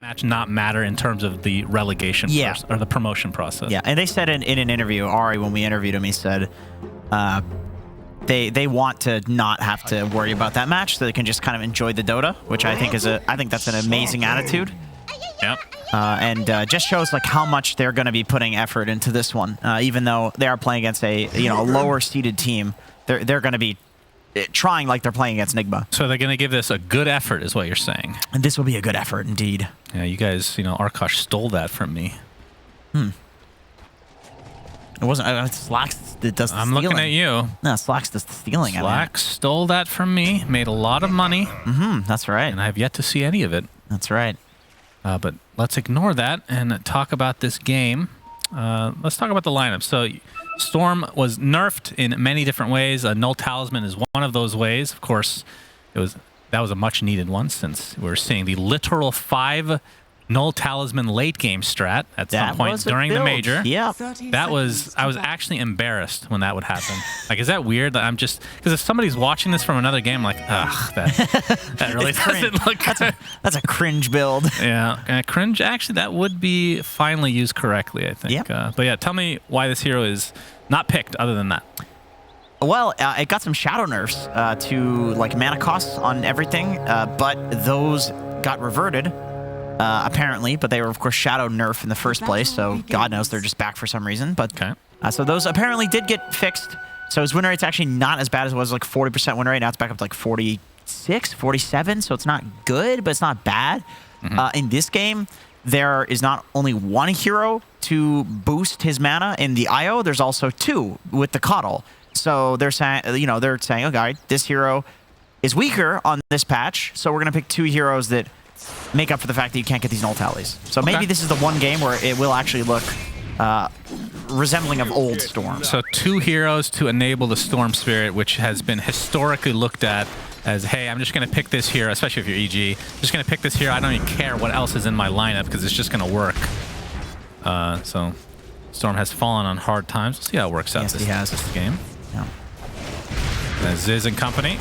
match not matter in terms of the relegation or the promotion process. Yeah, and they said in an interview, Ari, when we interviewed him, he said they want to not have to worry about that match, so they can just kind of enjoy the Dota, which I think that's an amazing attitude. Yep. And just shows like how much they're going to be putting effort into this one, even though they are playing against a lower seeded team. They're going to be trying like they're playing against Nigma. So they're going to give this a good effort, is what you're saying. And this will be a good effort indeed. Yeah, you guys, Arkosh stole that from me. It wasn't. Slacks that does the I'm stealing. looking at you. No, Slacks does the stealing. Slacks stole that from me. Made a lot of money. That's right. And I have yet to see any of it. That's right. But let's ignore that and talk about this game. Let's talk about the lineup. So Storm was nerfed in many different ways. Null Talisman is one of those ways. Of course, that was a much needed one, since we're seeing the literal 5 Null Talisman late game strat at some point during the major. Yeah. I was actually embarrassed when that would happen. Like, is that weird? That I'm just, because if somebody's watching this from another game, I'm like, ugh, that really doesn't look good. That's a cringe build. Yeah, cringe. Actually, that would be finally used correctly, I think. Yep. But yeah, tell me why this hero is not picked other than that. Well, it got some shadow nerfs to like mana costs on everything, but those got reverted. Apparently, but they were, of course, shadow nerf in the first place, so God knows they're just back for some reason. But so those apparently did get fixed. So his win rate's actually not as bad as it was, like 40% win rate. Now it's back up to like 46, 47, so it's not good, but it's not bad. In this game, there is not only one hero to boost his mana in the IO, there's also 2 with the Coddle. So they're saying, okay, this hero is weaker on this patch, so we're going to pick 2 heroes that make up for the fact that you can't get these null tallies. So maybe this is the one game where it will actually look resembling of old Storm. So 2 heroes to enable the Storm Spirit, which has been historically looked at as, hey, I'm just going to pick this hero, especially if you're EG, just going to pick this hero. I don't even care what else is in my lineup because it's just going to work. So Storm has fallen on hard times. We'll see how it works out this game. Yeah. Ziz and company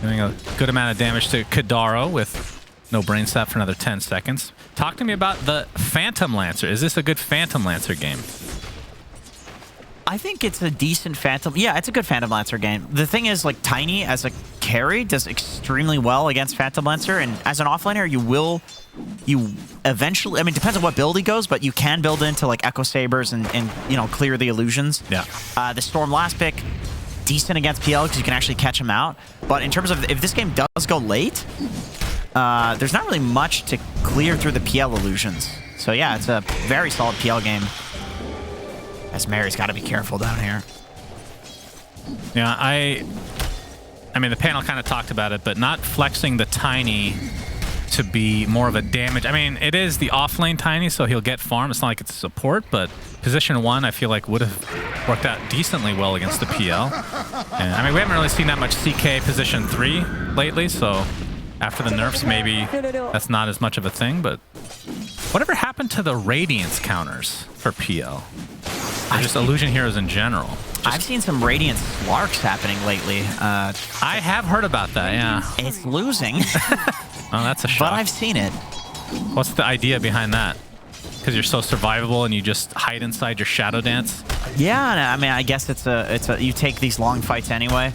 doing a good amount of damage to Kadaro with no brain sap for another 10 seconds. Talk to me about the Phantom Lancer. Is this a good Phantom Lancer game? I think it's a decent Phantom. Yeah, it's a good Phantom Lancer game. The thing is, like, Tiny as a carry does extremely well against Phantom Lancer, and as an offlaner, you eventually, I mean, it depends on what build he goes, but you can build into like Echo Sabers and clear the illusions. Yeah. The Storm last pick, decent against PL because you can actually catch him out. But in terms of if this game does go late, there's not really much to clear through the PL illusions. So yeah, it's a very solid PL game. As Mary's got to be careful down here. Yeah, I mean, the panel kind of talked about it, but not flexing the Tiny to be more of a damage. I mean, it is the offlane Tiny, so he'll get farm. It's not like it's support, but position 1, I feel like, would have worked out decently well against the PL. And I mean, we haven't really seen that much CK position 3 lately, so after the nerfs, maybe that's not as much of a thing, but whatever happened to the Radiance counters for PL? Or just illusion heroes in general? I've seen some Radiance Slarks happening lately. I have heard about that, yeah. It's losing. Oh, that's a shock. But I've seen it. What's the idea behind that? Because you're so survivable and you just hide inside your Shadow Dance? Yeah, I mean, I guess it's a you take these long fights anyway,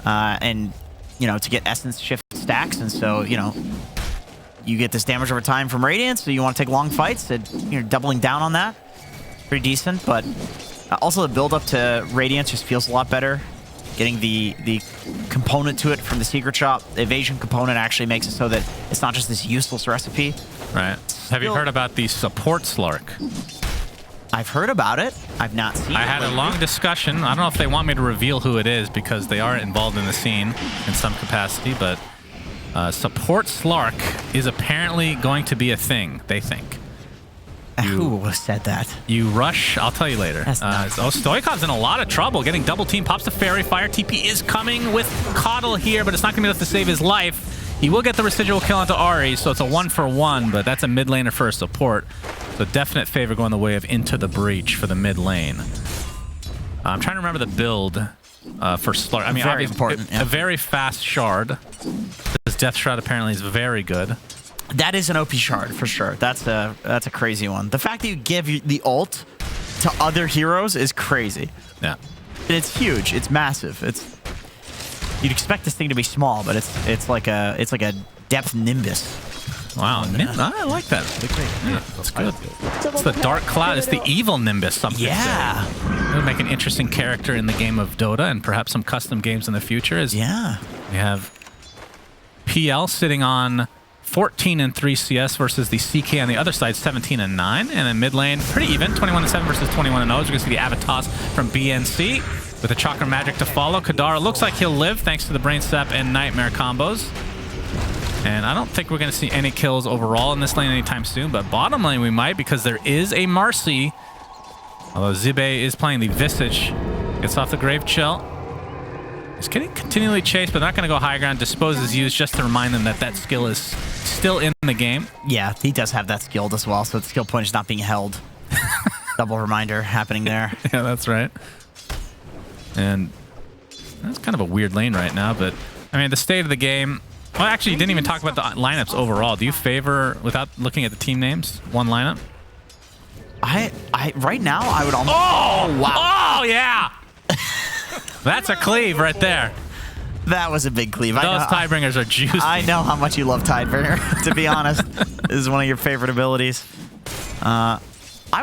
and to get essence shift stacks, and so you get this damage over time from Radiance, so you want to take long fights, and you're doubling down on that. Pretty decent, but also the build up to Radiance just feels a lot better. Getting the component to it from the secret shop, the evasion component actually makes it so that it's not just this useless recipe. Right. Have you heard about the support Slark? I've heard about it. I've not seen it. I had a long discussion. I don't know if they want me to reveal who it is because they are involved in the scene in some capacity, but support Slark is apparently going to be a thing, they think. Who said that? You rush. I'll tell you later. Stoikov's in a lot of trouble. Getting double team. Pops the Fairy Fire. TP is coming with Coddle here, but it's not going to be enough to save his life. He will get the residual kill onto Ari, so it's a 1-for-1, but that's a mid laner for a support. So definite favor going the way of Into the Breach for the mid lane. I'm trying to remember the build for Slark. I mean, very important. A very fast shard. This Death Shroud apparently is very good. That is an OP shard for sure. That's a crazy one. The fact that you give the ult to other heroes is crazy. Yeah. And it's huge. It's massive. You'd expect this thing to be small, but it's like a depth nimbus. Wow, I like that. Yeah, that's good. It's the dark cloud. It's the evil Nimbus. Something. Yeah. It would make an interesting character in the game of Dota and perhaps some custom games in the future. Yeah. We have PL sitting on 14-3 CS versus the CK on the other side, 17-9. And then mid lane, pretty even, 21-7 versus 21-0. You're going to see the Avatos from BNC with a Chakra Magic to follow. Kadar looks like he'll live thanks to the Brain Sap and Nightmare combos. And I don't think we're going to see any kills overall in this lane anytime soon, but bottom lane we might because there is a Marcy. Although Zibe is playing the Visage. Gets off the Grave Chill. He's getting continually chased, but not going to go high ground. Dispose is used just to remind them that that skill is still in the game. Yeah, he does have that skill as well, so the skill point is not being held. Double reminder happening there. Yeah, that's right. And that's kind of a weird lane right now, but I mean, the state of the game... Well, actually, you didn't even talk about the lineups overall. Do you favor, without looking at the team names, one lineup? Right now, I would almost... Oh, wow. Oh, yeah. That's a cleave right there. That was a big cleave. Those Tidebringers are juicy. I know how much you love Tidebringer, to be honest. This is one of your favorite abilities. I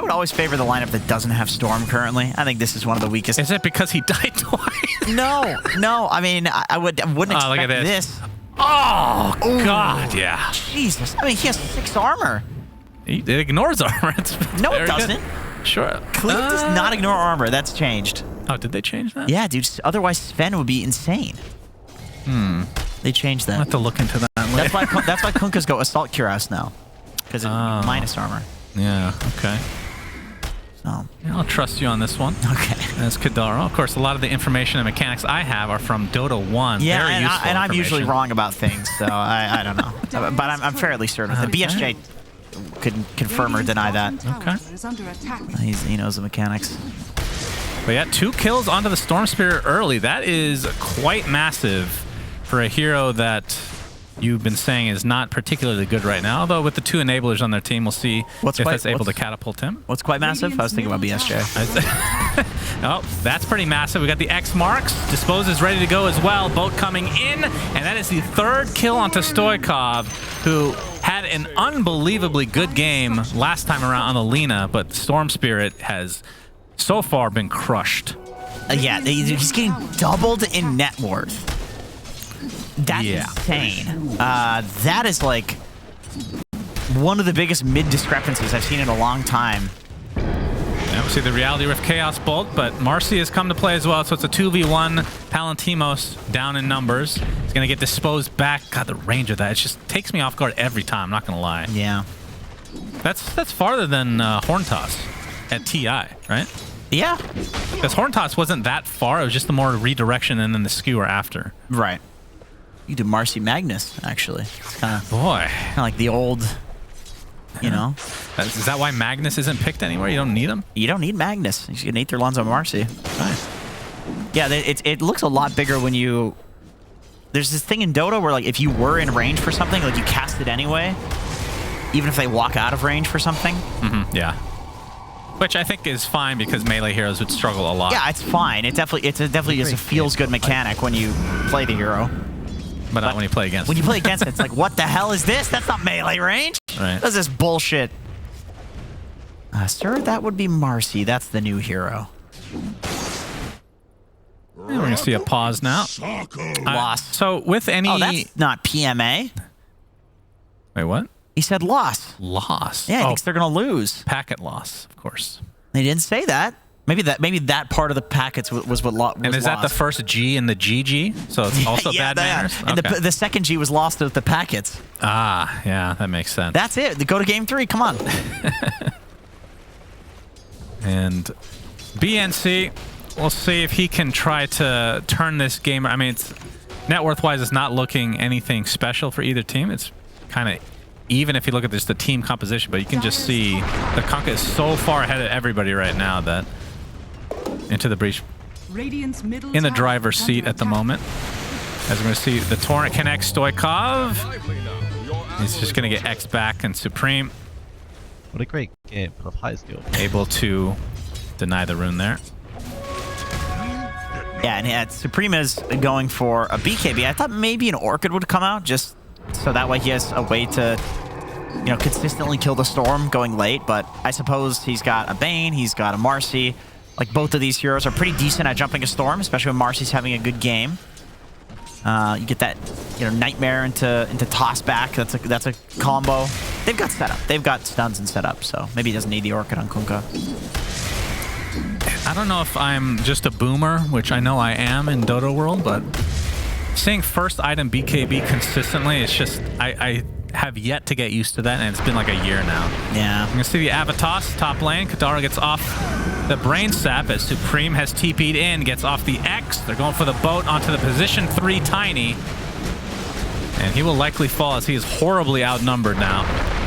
would always favor the lineup that doesn't have Storm currently. I think this is one of the weakest. Is it because he died twice? No. I mean, I wouldn't expect look at this. Oh, God, yeah. Jesus. I mean, he has 6 armor. It ignores armor. No, it doesn't. Good. Sure. Cleave does not ignore armor. That's changed. Oh, did they change that? Yeah, dude. Otherwise, Sven would be insane. They changed that. I'll have to look into that later. That's why Kunkkas go Assault Cuirass now. Because it's minus armor. Yeah, okay. So. Yeah, I'll trust you on this one. Okay. As Kadaro. Of course, a lot of the information and mechanics I have are from Dota 1. Yeah, Very useful and I'm usually wrong about things, so I don't know. But I'm fairly certain. The BSJ could confirm or deny that. Okay. He knows the mechanics. But yeah, 2 kills onto the Storm Spirit early. That is quite massive for a hero that you've been saying is not particularly good right now. Although with the 2 enablers on their team, we'll see if that's able to catapult him. What's quite massive? I was thinking about BSJ. Oh, that's pretty massive. We got the X marks. Dispose is ready to go as well. Boat coming in, and that is the 3rd kill onto Stoikov, who had an unbelievably good game last time around on the Lina, but Storm Spirit has so far been crushed. Yeah, he's getting doubled in net worth. That's insane. That is like one of the biggest mid discrepancies I've seen in a long time. Yeah, we see the Reality Rift Chaos Bolt, but Marcy has come to play as well, so it's a 2v1. Palantimos down in numbers. He's going to get disposed back. God, the range of that. It just takes me off guard every time, I'm not going to lie. Yeah. That's farther than Horn Toss at TI, right? Yeah. Because Horn Toss wasn't that far. It was just the more redirection and then the skewer after. Right. You do Marcy Magnus, actually. It's kind of like the old, you know. Is that why Magnus isn't picked anywhere? You don't need him? You don't need Magnus. You get Aether Lonzo Marcy. Nice. Yeah, it looks a lot bigger when you... There's this thing in Dota where, like, if you were in range for something, like, you cast it anyway, even if they walk out of range for something. Yeah. Which I think is fine because melee heroes would struggle a lot. Yeah, it's fine. It definitely is a feels-good mechanic when you play the hero. But not when you play against. When you play against it, it's like, what the hell is this? That's not melee range. Right. That's this bullshit. Sir, that would be Marcy. That's the new hero. And we're going to see a pause now. Loss. So with any... Oh, that's not PMA. Wait, what? He said loss. Loss. Yeah, he thinks they're going to lose. Packet loss, of course. They didn't say that. Maybe that part of the packets was what lost. And is that the first G in the GG? So it's also bad manners? And the second G was lost with the packets. Ah, yeah, that makes sense. That's it. Go to game 3. Come on. And BNC, we'll see if he can try to turn this game. I mean, it's net worth-wise, it's not looking anything special for either team. It's kind of even if you look at just the team composition, but you can just see the Kunkka is so far ahead of everybody right now that into the breach in the driver's seat at the moment. As we're going to see the Torrent connects Stoikov. He's just going to get X back, and Supreme What a great game full of high skill. able to deny the rune there. Yeah, and Supreme is going for a BKB. I thought maybe an Orchid would come out, just so that way he has a way to, you know, consistently kill the Storm going late. But I suppose he's got a Bane, he's got a Marcy. Like, both of these heroes are pretty decent at jumping a Storm, especially when Marcy's having a good game. You get that, you know, Nightmare into toss back. That's a combo. They've got setup. They've got stuns and setup, so maybe he doesn't need the Orchid on Kunkka. I don't know if I'm just a boomer, which I know I am in Dota world, but seeing first item BKB consistently, it's just, I have yet to get used to that, and it's been like a year now. Yeah. You can see the Avatos top lane. Kadara gets off the Brain Sap as Supreme has TP'd in, gets off the X. They're going for the boat onto the position 3 Tiny. And he will likely fall as he is horribly outnumbered now.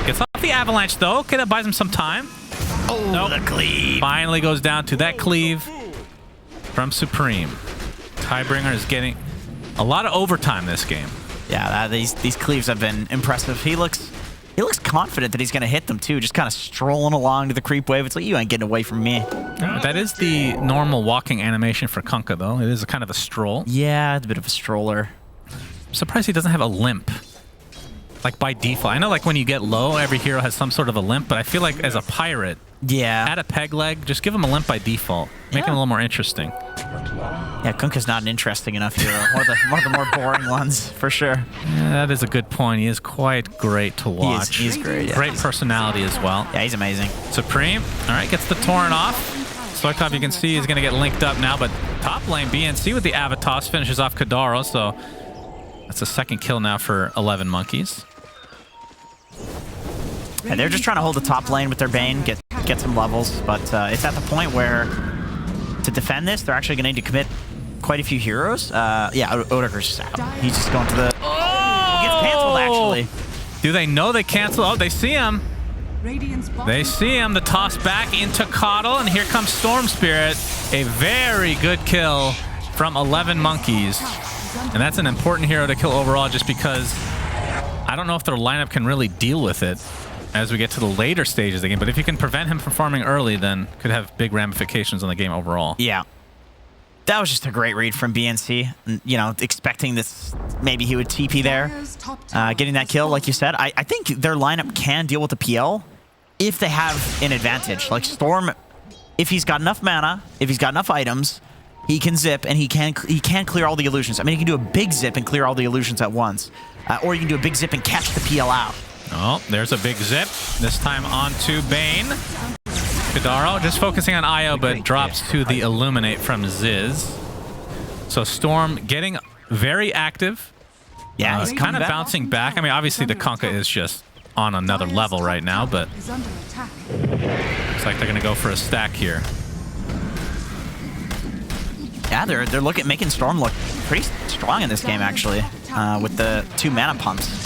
Gets off the Avalanche though. Okay, that buys him some time. Oh, nope. The cleave. Finally goes down to that cleave from Supreme. Tidebringer is getting a lot of overtime this game. Yeah, these cleaves have been impressive. He looks confident that he's going to hit them too, just kind of strolling along to the creep wave. It's like, you ain't getting away from me. That is the normal walking animation for Kunkka though. It is a kind of a stroll. Yeah, it's a bit of a stroller. I'm surprised he doesn't have a limp. Like by default. I know like when you get low, every hero has some sort of a limp, but I feel like as a pirate, add a peg leg, just give him a limp by default. Make him a little more interesting. Yeah, Kunkka's not an interesting enough hero. One of the more boring ones, for sure. Yeah, that is a good point. He is quite great to watch. He's great, yeah. Great personality as well. Yeah, he's amazing. Supreme, all right, gets the Torrent off. Stoikov, you can see, is going to get linked up now, but top lane BNC with the Avatos finishes off Kadaro, so that's a second kill now for 11MONKEYZ. And they're just trying to hold the top lane with their Bane, get some levels, but it's at the point where to defend this, they're actually going to need to commit quite a few heroes. Yeah, Odeker's just out. He's just going to the... Oh! Gets canceled, actually. Do they know they cancel? Oh, they see him. They see him. The toss back into Coddle, and here comes Storm Spirit. A very good kill from 11MONKEYZ. And that's an important hero to kill overall just because I don't know if their lineup can really deal with it as we get to the later stages of the game. But if you can prevent him from farming early, then could have big ramifications on the game overall. Yeah. That was just a great read from BNC. You know, expecting this, maybe he would TP there. Getting that kill, like you said. I think their lineup can deal with the PL if they have an advantage. Like Storm, if he's got enough mana, if he's got enough items, he can zip and he can clear all the illusions. I mean, he can do a big zip and clear all the illusions at once. Or you can do a big zip and catch the PL out. Oh, there's a big zip. This time onto Bane. Kadaro just focusing on Io, but drops to the Illuminate from Ziz. So Storm getting very active. Yeah, he's kind of bouncing back. I mean, obviously the Kunkka is just on another level right now, but looks like they're going to go for a stack here. Yeah, they're making Storm look pretty strong in this game, actually, with the 2 mana pumps.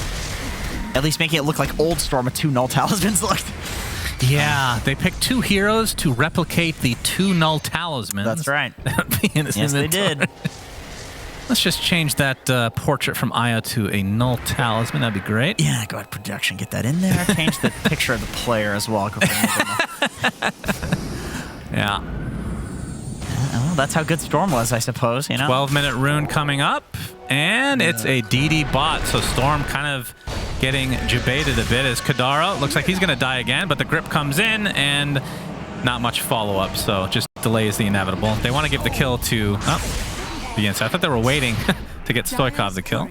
At least making it look like old Storm with 2 null talismans looked. Yeah, they picked 2 heroes to replicate the 2 null talismans. That's right. Yes, they did. Let's just change that portrait from Io to a null talisman. That'd be great. Yeah, go ahead, production, get that in there. Change the picture of the player as well. Yeah. Well, that's how good Storm was, I suppose, you know? 12-minute rune coming up, and it's a DD bot, so Storm kind of getting debated a bit as Kadaro looks like he's going to die again, but the grip comes in, and not much follow-up, so just delays the inevitable. They want to give the kill to BNC. I thought they were waiting to get Stoikov the kill.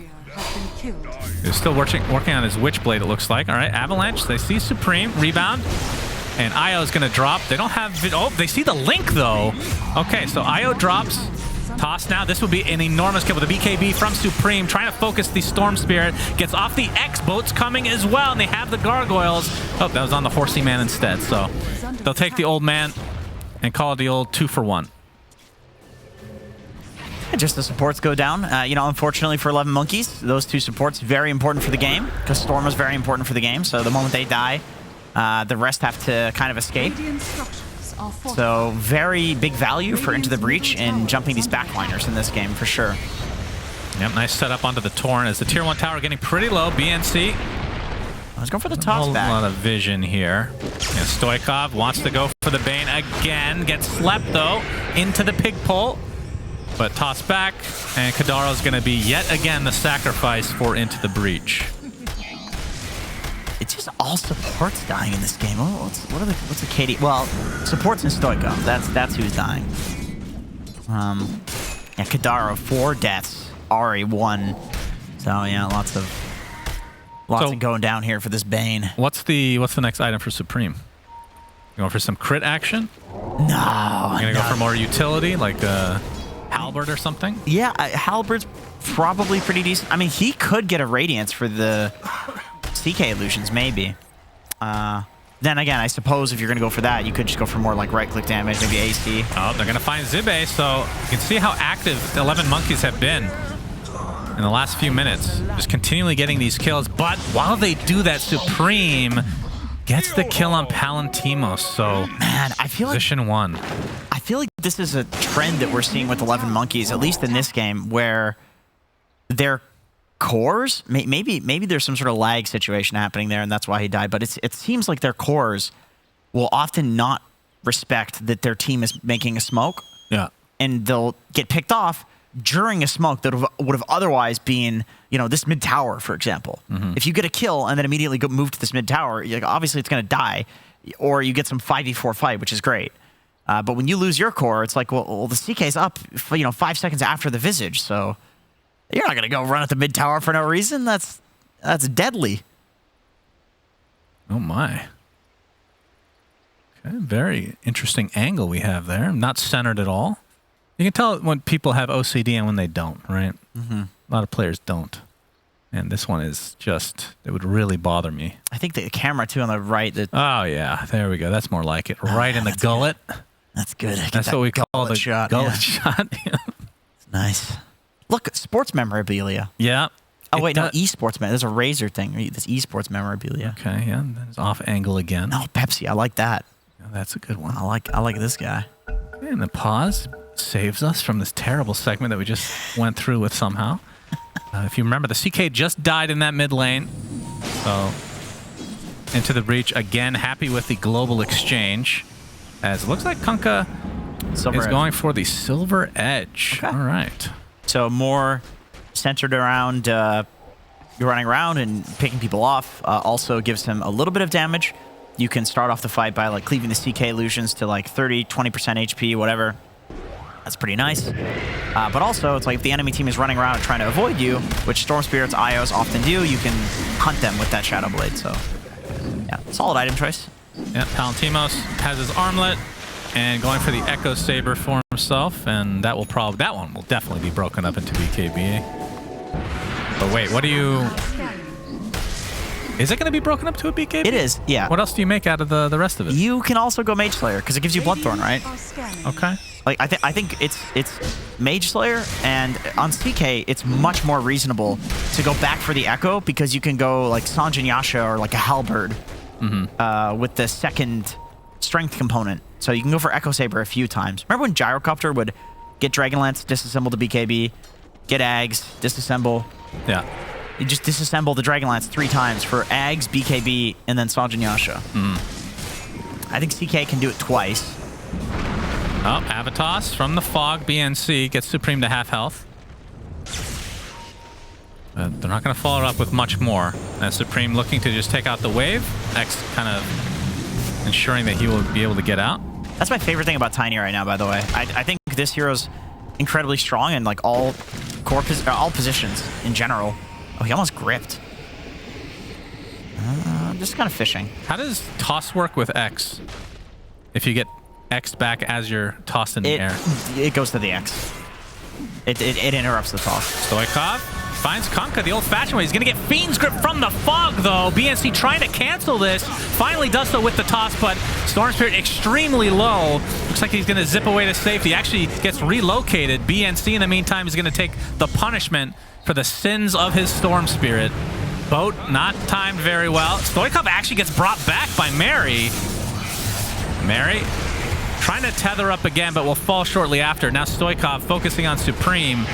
He's still working on his Witchblade, it looks like. All right, Avalanche, they see Supreme, rebound. And Io's going to drop. They don't have... Oh, they see the link, though. Okay, so Io drops. Toss now. This would be an enormous kill with a BKB from Supreme. Trying to focus the Storm Spirit. Gets off the X. Boats coming as well. And they have the Gargoyles. Oh, that was on the Horsey Man instead. So they'll take the old man and call it the old 2-for-1. Just the supports go down. You know, unfortunately for 11MONKEYZ, those 2 supports very important for the game. Because Storm was very important for the game. So the moment they die... the rest have to kind of escape. So very big value for Into the Breach in jumping these backliners in this game, for sure. Yep, nice setup onto the Torrent as the Tier 1 tower getting pretty low. BNC Let's go for the A toss whole back. lot of vision here. And Stoikov wants to go for the Bane again. Gets slept, though, into the pig pole. But toss back, and Kadaro's going to be yet again the sacrifice for Into the Breach. It's just all supports dying in this game. What's the KD? Well, supports and Stoikov. That's who's dying. Yeah, Kadaro 4 deaths. Ari 1. So yeah, lots of going down here for this Bane. What's the next item for Supreme? You going for some crit action? No. You're gonna go for more utility, like Halberd or something? Yeah, Halberd's probably pretty decent. I mean, he could get a Radiance for the CK illusions, maybe. Then again, I suppose if you're going to go for that, you could just go for more like right-click damage, maybe AC. Oh, they're going to find Zibe, so you can see how active 11MONKEYZ have been in the last few minutes. Just continually getting these kills, but while they do that, Supreme gets the kill on Palantimos, so man, I feel position 1. I feel like this is a trend that we're seeing with 11MONKEYZ, at least in this game, where their cores, maybe there's some sort of lag situation happening there, and that's why he died. But it seems like their cores will often not respect that their team is making a smoke. Yeah, and they'll get picked off during a smoke that would have otherwise been, this mid tower, for example. If you get a kill and then immediately move to this mid tower, obviously it's going to die, or you get some 5v4 fight, which is great. But when you lose your core, it's like, well, the CK's up, 5 seconds after the Visage, so you're not going to go run at the mid tower for no reason. That's deadly. oh my. Okay, very interesting angle we have there. Not centered at all. You can tell when people have OCD and when they don't, right? A lot of players don't. And this one is just, it would really bother me. I think the camera, too, on the right. Oh, yeah. There we go. That's more like it. Right in the gullet. That's good. That's what we call the shot. gullet Yeah. shot. It's nice. Look, sports memorabilia. Yeah. Oh, wait, no, esports. There's a Razor thing. This esports memorabilia. Okay, yeah. There's off angle again. Oh, Pepsi. I like that. Yeah, that's a good one. I like this guy. Okay, and the pause saves us from this terrible segment that we just went through with somehow. If you remember, the CK just died in that mid lane. So, Into the Breach again, happy with the global exchange. As it looks like Kunkka is going for the Silver Edge. Okay. All right. So more centered around you're running around and picking people off. Also gives him a little bit of damage. You can start off the fight by like cleaving the CK illusions to like 30, 20% HP, whatever. That's pretty nice. But also, it's like if the enemy team is running around and trying to avoid you, which Storm Spirits, IOs often do, you can hunt them with that Shadow Blade. So, yeah, solid item choice. Yeah, Palantimos has his armlet and going for the Echo Saber for himself, and that one will definitely be broken up into BKB. But wait, what do you... Is it going to be broken up to a BKB? It is, yeah. What else do you make out of the rest of it? You can also go Mage Slayer, because it gives you Bloodthorn, right? Okay. Like I think it's Mage Slayer, and on CK it's much more reasonable to go back for the Echo because you can go like Sanjin Yasha or like a Halberd with the second strength component. So you can go for Echo Saber a few times. Remember when Gyrocopter would get Dragonlance, disassemble the BKB, get Ags, disassemble? Yeah. You just disassemble the Dragonlance 3 times for Ags, BKB, and then Sanjin Yasha. I think CK can do it twice. Oh, Avatos from the fog. BNC gets Supreme to half health. But they're not going to follow it up with much more. As Supreme looking to just take out the wave. X kind of ensuring that he will be able to get out. That's my favorite thing about Tiny right now, by the way. I think this hero's incredibly strong in like all positions in general. Oh, he almost gripped. Just kind of fishing. How does toss work with X? If you get X'd back as you're tossed in the air. It goes to the X. It interrupts the toss. Stoikov finds Kunkka the old-fashioned way. He's going to get Fiend's Grip from the fog, though. BNC trying to cancel this. Finally does so with the toss, but Storm Spirit extremely low. Looks like he's going to zip away to safety. Actually gets relocated. BNC, in the meantime, is going to take the punishment for the sins of his Storm Spirit. Boat not timed very well. Stoikov actually gets brought back by Mary. Mary trying to tether up again, but will fall shortly after. Now Stoikov focusing on Supreme,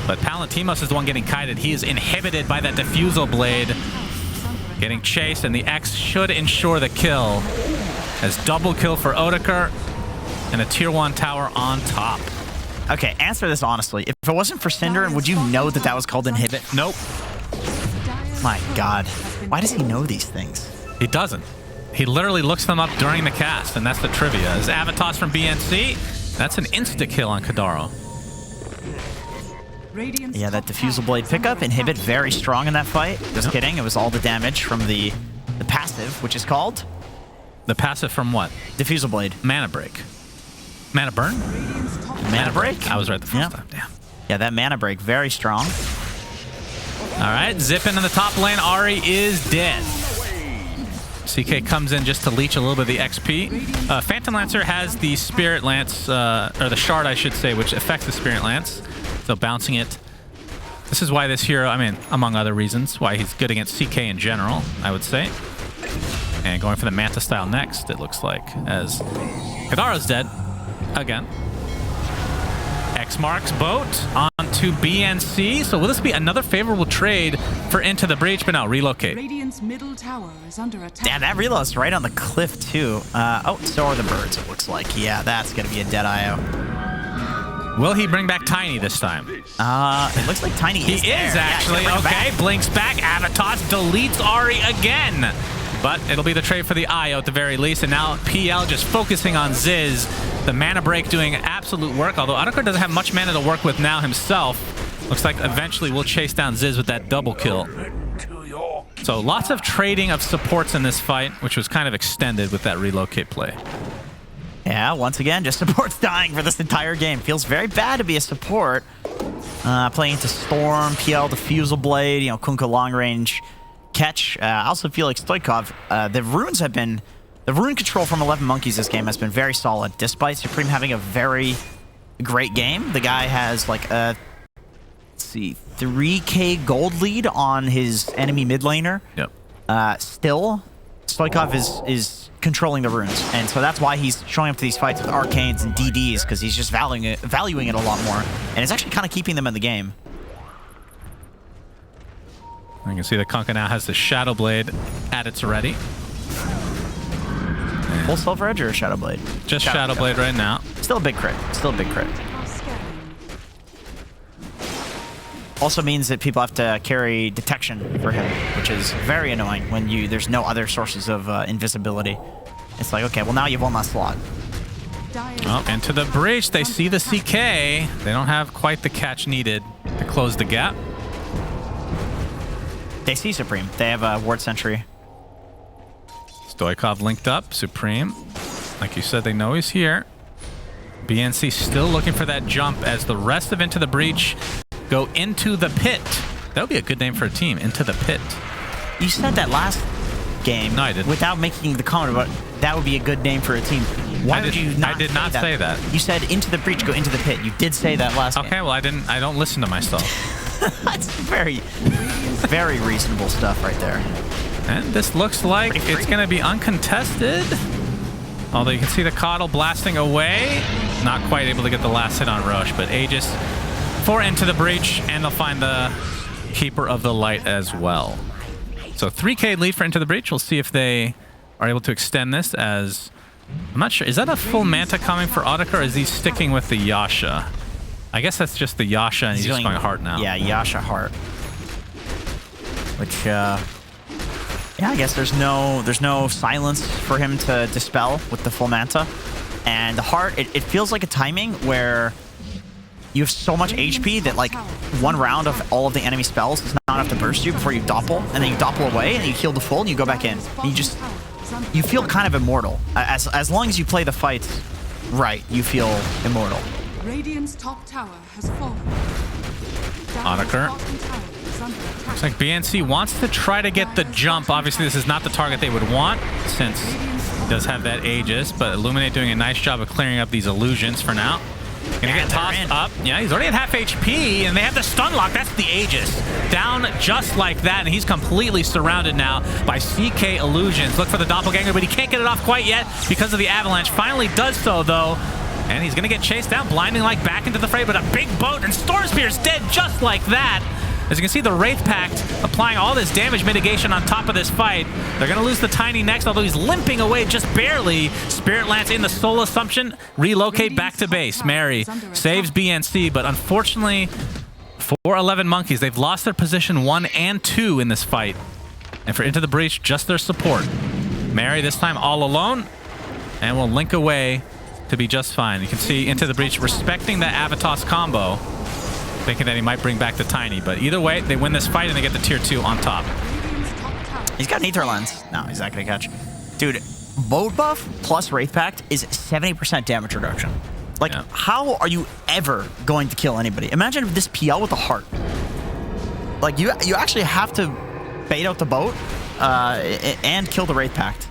but Palantimos is the one getting kited. He is inhibited by that Diffusal Blade. Getting chased, and the X should ensure the kill. As double kill for Otakar, and a tier 1 tower on top. Okay, answer this honestly. If it wasn't for Cinder, would you know that that was called inhibit? Nope. My God. Why does he know these things? He doesn't. He literally looks them up during the cast, and that's the trivia. As Avatos from BNC, that's an insta-kill on Kadaro. Yeah, that Diffusal Blade pickup, inhibit, very strong in that fight. Just kidding, it was all the damage from the passive, which is called? The passive from what? Diffusal Blade. Mana Break. Mana Burn? Mana Break? I was right the first time, damn. Yeah, that Mana Break, very strong. All right, zipping in the top lane. Ahri is dead. CK comes in just to leech a little bit of the XP. Phantom Lancer has the Spirit Lance, or the Shard, I should say, which affects the Spirit Lance. So bouncing it. This is why this hero, I mean, among other reasons, why he's good against CK in general, I would say. And going for the Manta style next, it looks like, as Kadaro's dead again. X marks boat onto BNC. So will this be another favorable trade for Into the Breach? But no, relocate. Radiant's middle tower is under attack. Damn, that reload's right on the cliff too. Oh, so are the birds, it looks like. Yeah, that's gonna be a dead IO. Will he bring back Tiny this time? It looks like Tiny is there. Is actually. Yeah, okay, blinks back. Avatos deletes Ahri again. But it'll be the trade for the IO at the very least. And now PL just focusing on Ziz. The Mana Break doing absolute work, although Otakar doesn't have much mana to work with now himself. Looks like eventually we'll chase down Ziz with that double kill. So lots of trading of supports in this fight, which was kind of extended with that relocate play. Yeah, once again, just support's dying for this entire game. Feels very bad to be a support. Playing into Storm, PL, Diffusal Blade, you know, Kunkka long range catch. I also feel like Stoikov, the runes have been... The rune control from 11MONKEYZ this game has been very solid, despite Supreme having a very great game. The guy has like a, let's see, 3k gold lead on his enemy mid laner. Yep. Still, Stoikov is controlling the runes, and so that's why he's showing up to these fights with arcanes and DDs, because he's just valuing it a lot more, and it's actually kind of keeping them in the game. You can see that Kunkka now has the Shadow Blade at its ready. Full Silver Edge or Shadow Blade? Just Shadow Blade right now. Still a big crit. Still a big crit. Also means that people have to carry detection for him, which is very annoying when there's no other sources of invisibility. It's like, okay, well now you have one last slot. Oh, Into the Breach. They see the CK. They don't have quite the catch needed to close the gap. They see Supreme. They have a Ward Sentry. Stoikov linked up. Supreme. Like you said, they know he's here. BNC still looking for that jump as the rest of Into the Breach go into the pit. That would be a good name for a team, Into the Pit. You said that last game. No, I didn't. Without making the comment about that would be a good name for a team. Why would you not? I did not say that. You said Into the Breach, go into the pit. You did say that last game. Okay, well, I don't listen to myself. That's very, very reasonable stuff right there. And this looks like it's going to be uncontested. Although you can see the Coddle blasting away. Not quite able to get the last hit on Roche, but Aegis for Into the Breach, and they'll find the Keeper of the Light as well. So 3k lead for Into the Breach. We'll see if they are able to extend this as... I'm not sure. Is that a full Manta coming for Otakar, or is he sticking with the Yasha? I guess that's just the Yasha, and he's just going Heart now. Yeah, Yasha Heart. Which, yeah, I guess there's no silence for him to dispel with the full Manta. And the Heart, it feels like a timing where you have so much HP that like one round of all of the enemy spells is not enough to burst you before you doppel, and then you doppel away, and you heal the full, and you go back in. And you feel kind of immortal. As long as you play the fights right, you feel immortal. Radiant's top tower has fallen. Otakar. Looks like BNC wants to try to get the jump. Obviously, this is not the target they would want, since he does have that Aegis, but Illuminate doing a nice job of clearing up these illusions for now. Gonna get tossed up. Yeah, he's already at half HP, and they have the stun lock. That's the Aegis. Down just like that, and he's completely surrounded now by CK illusions. Look for the Doppelganger, but he can't get it off quite yet because of the Avalanche. Finally does so, though. And he's going to get chased down, blinding like back into the fray, but a big boat, and Storm Spear's dead just like that. As you can see, the Wraith Pact applying all this damage mitigation on top of this fight. They're going to lose the Tiny next, although he's limping away just barely. Spirit Lance in the Soul Assumption. Relocate back to base. Mary saves BNC, but unfortunately for 11MONKEYZ, they've lost their position 1 and 2 in this fight. And for Into the Breach, just their support. Mary this time all alone, and will link away to be just fine. You can see Into the Breach respecting that Avatos combo, thinking that he might bring back the Tiny, but either way, they win this fight and they get the tier 2 on top. He's got an Ether Lens. No, he's not going to catch. Dude, Boat Buff plus Wraith Pact is 70% damage reduction. Like, how are you ever going to kill anybody? Imagine this PL with a heart. Like, you actually have to bait out the boat and kill the Wraith Pact.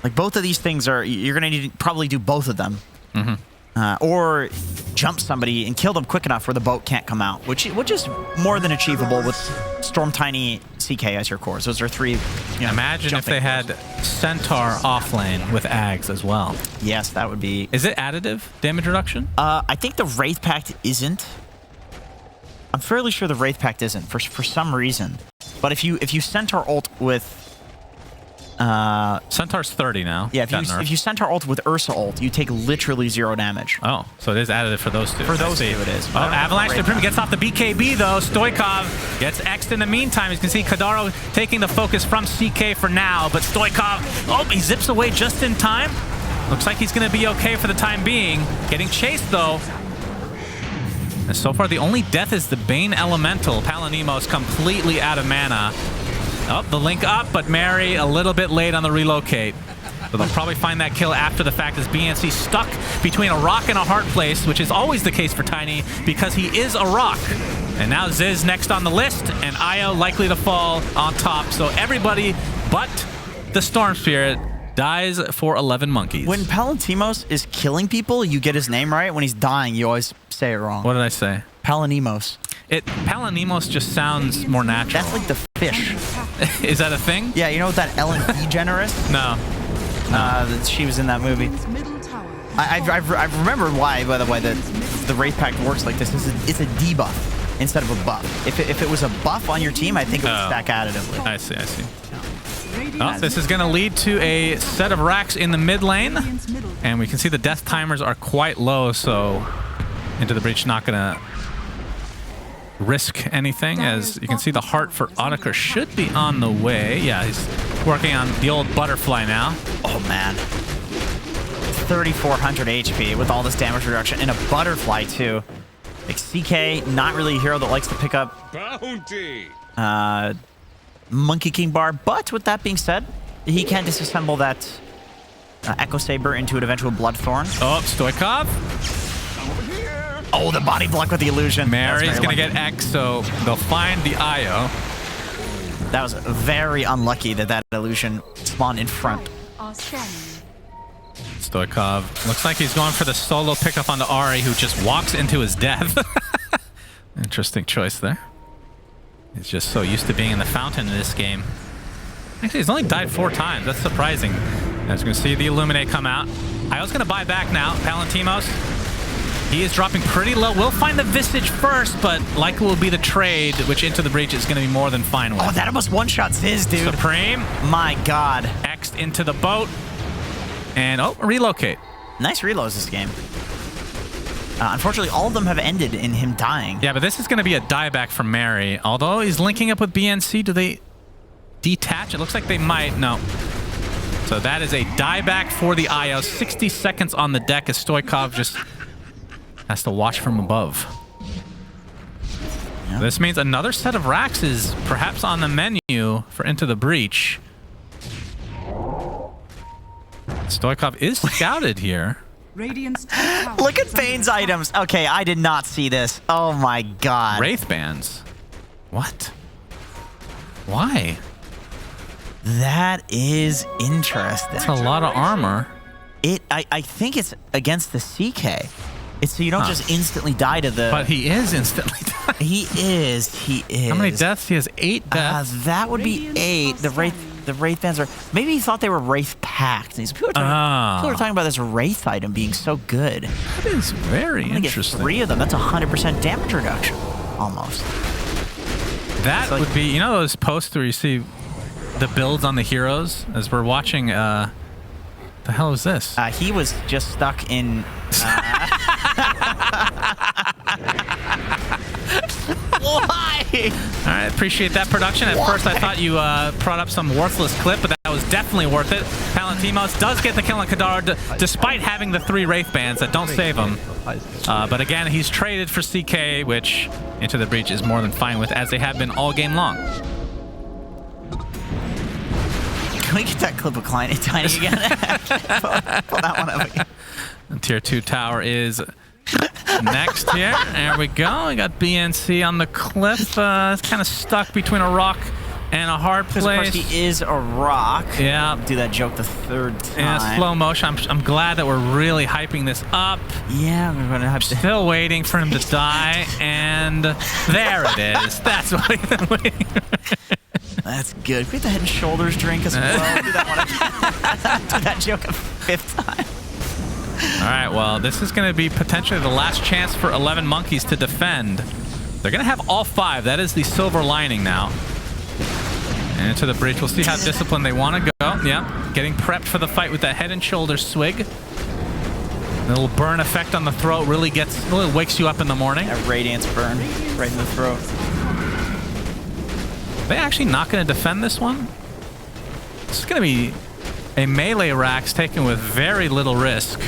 Like, both of these things are, you're going to need to probably do both of them. Or jump somebody and kill them quick enough where the boat can't come out, which is more than achievable with Storm, Tiny, CK as your cores. Those are 3, Imagine if they had Centaur offlane with Ags as well. Yes, that would be... Is it additive damage reduction? I think the Wraith Pact isn't. I'm fairly sure the Wraith Pact isn't for some reason. But if you Centaur ult with... Centaur's 30 now. Yeah, if you Centaur ult with Ursa ult, you take literally 0 damage. Oh, so it is additive for those two. For those two, it is. Oh, Avalanche Supreme gets off the BKB, though. Stoikov gets X'd in the meantime. As you can see, Kadaro taking the focus from CK for now, but Stoikov, oh, he zips away just in time. Looks like he's going to be okay for the time being. Getting chased, though. And so far, the only death is the Bane Elemental. Palanimos completely out of mana. Oh, the link up, but Mary a little bit late on the relocate. So they'll probably find that kill after the fact as BNC stuck between a rock and a hard place, which is always the case for Tiny because he is a rock. And now Ziz next on the list, and Io likely to fall on top. So everybody but the Storm Spirit dies for 11MONKEYZ. When Palantimos is killing people, you get his name right. When he's dying, you always say it wrong. What did I say? Palanimos. Palanimos just sounds more natural. That's like the fish. Is that a thing? Yeah, you know what that Ellen DeGeneres? No. She was in that movie. I remember why, by the way, that the Wraith Pact works like this. It's a debuff instead of a buff. If it was a buff on your team, I think it would stack additively. I see. Oh, this is going to lead to a set of racks in the mid lane. And we can see the death timers are quite low, so Into the Breach not going to risk anything. As you can see, the heart for Audiker should be on the way. Yeah, he's working on the old butterfly now. Oh, man. 3,400 HP with all this damage reduction and a butterfly, too. Like, CK, not really a hero that likes to pick up Monkey King bar, but with that being said, he can disassemble that Echo Saber into an eventual Bloodthorn. Oh, Stoikov. Oh, the body block with the illusion. Mary's going to get X, so they'll find the IO. That was very unlucky that illusion spawned in front. Stoikov looks like he's going for the solo pickup on the Ahri, who just walks into his death. Interesting choice there. He's just so used to being in the fountain in this game. Actually, he's only died 4 times. That's surprising. As you can see the Illuminate come out. Io's going to buy back now. Palantimos. He is dropping pretty low. We'll find the Visage first, but likely will be the trade, which Into the Breach is going to be more than fine with. Oh, that almost one-shot Ziz, dude. Supreme. My God. X'd into the boat. And, oh, relocate. Nice reloads this game. Unfortunately, all of them have ended in him dying. Yeah, but this is going to be a dieback from Mary. Although he's linking up with BNC, do they detach? It looks like they might. No. So that is a dieback for the IO. 60 seconds on the deck as Stoikov just has to watch from above. Yep. This means another set of racks is perhaps on the menu for Into the Breach. Stoikov is scouted here. Look at Bane's items. Okay, I did not see this. Oh my God. Wraith bands. What? Why? That is interesting. That's a lot of armor. I think it's against the CK. It's so you don't just instantly die to the... But he is instantly dying. He is. How many deaths? He has 8 deaths. That would be 8. The Wraith bands are... Maybe he thought they were Wraith Pact. People are talking about this Wraith item being so good. That is very interesting. Get 3 of them. That's 100% damage reduction. Almost. That would be, you know those posts where you see the builds on the heroes? As we're watching, the hell is this? He was just stuck in... Why? All right, appreciate that production. At first, I thought you brought up some worthless clip, but that was definitely worth it. Palantimos does get the kill on Kadar, despite having the 3 Wraith bands that don't save him. But again, he's traded for CK, which Into the Breach is more than fine with, as they have been all game long. Can we get that clip of Tiny again? pull that one up again. And Tier 2 tower is next here. There we go. We got BNC on the cliff. It's kind of stuck between a rock and a hard place. Of course, he is a rock. Yeah. Do that joke the 3rd time. Yeah, slow motion. I'm glad that we're really hyping this up. Yeah, we're going to have to... Still waiting for him to die, and there it is. That's what we've been waiting for. That's good. Get the Head and Shoulders drink as well. Do that one. Do that joke a 5th time. All right, well, this is going to be potentially the last chance for 11MONKEYZ to defend. They're going to have all 5. That is the silver lining now. And Into the Breach. We'll see how disciplined they want to go. Yeah, getting prepped for the fight with that Head and Shoulders swig. The little burn effect on the throat really wakes you up in the morning. That Radiance burn right in the throat. They actually not going to defend this one? This is going to be a melee Rax taken with very little risk.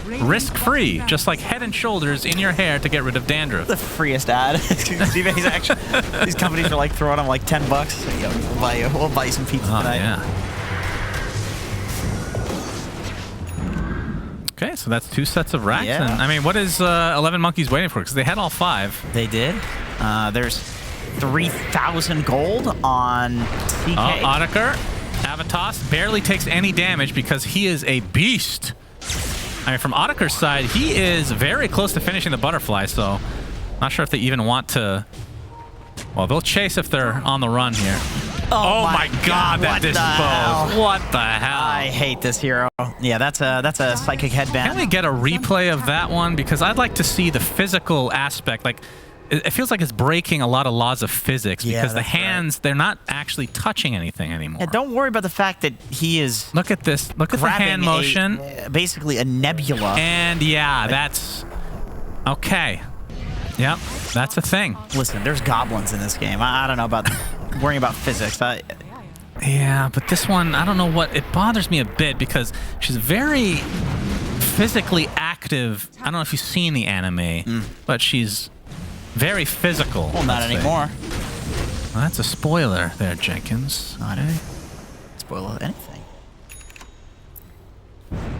Risk-free, just like Head and Shoulders in your hair to get rid of dandruff. The freest ad. He's actually, these companies are like throwing him like $10. Yo, we'll buy you some pizza tonight. Yeah. Okay, so that's 2 sets of racks. Yeah. And I mean, what is 11MONKEYZ waiting for? Because they had all 5. They did. There's 3,000 gold on CK. Otakar, Avatos barely takes any damage because he is a beast. I mean, from Otakar's side, he is very close to finishing the butterfly, so not sure if they even want to... Well, they'll chase if they're on the run here. Oh my god, that dispose. What the hell? I hate this hero. Yeah, that's a psychic headband. Can we get a replay of that one? Because I'd like to see the physical aspect. Like, it feels like it's breaking a lot of laws of physics because the hands, they're not actually touching anything anymore. Yeah, don't worry about the fact that he is... Look at this. Look at the hand motion. Basically a nebula. And yeah, that's... Okay. Yep, that's a thing. Listen, there's goblins in this game. I don't know about worrying about physics. Yeah, but this one, I don't know what... It bothers me a bit because she's very physically active. I don't know if you've seen the anime, but she's... very physical. Well, not anymore. Well, that's a spoiler there, Jenkins. Not a spoiler of anything.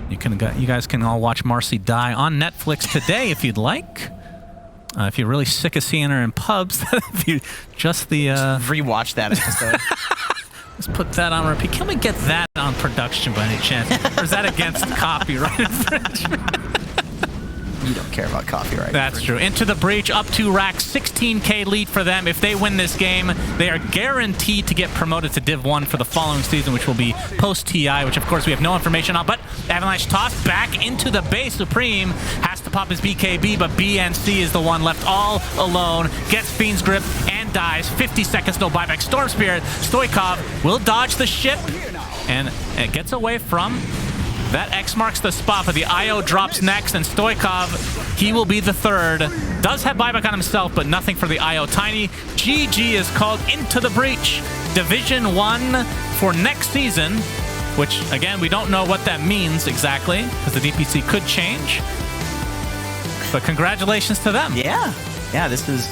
You guys can all watch Marcy die on Netflix today if you'd like. If you're really sick of seeing her in pubs, if you just rewatch that episode. Let's put that on repeat. Can we get that on production by any chance? Or is that against copyright infringement? You don't care about copyright. That's true. Into the Breach, up 2 racks, 16k lead for them. If they win this game, they are guaranteed to get promoted to Div 1 for the following season, which will be post-TI, which of course we have no information on. But Avalanche tossed back into the base. Supreme has to pop his BKB, but BNC is the one left all alone. Gets Fiend's Grip and dies. 50 seconds, no buyback. Storm Spirit, Stoikov will dodge the ship, and it gets away from... That X marks the spot, but the IO drops next, and Stoikov, he will be the 3rd. Does have buyback on himself, but nothing for the IO. Tiny, GG is called Into the Breach. Division 1 for next season, which, again, we don't know what that means exactly, because the DPC could change. But congratulations to them. Yeah. Yeah, this is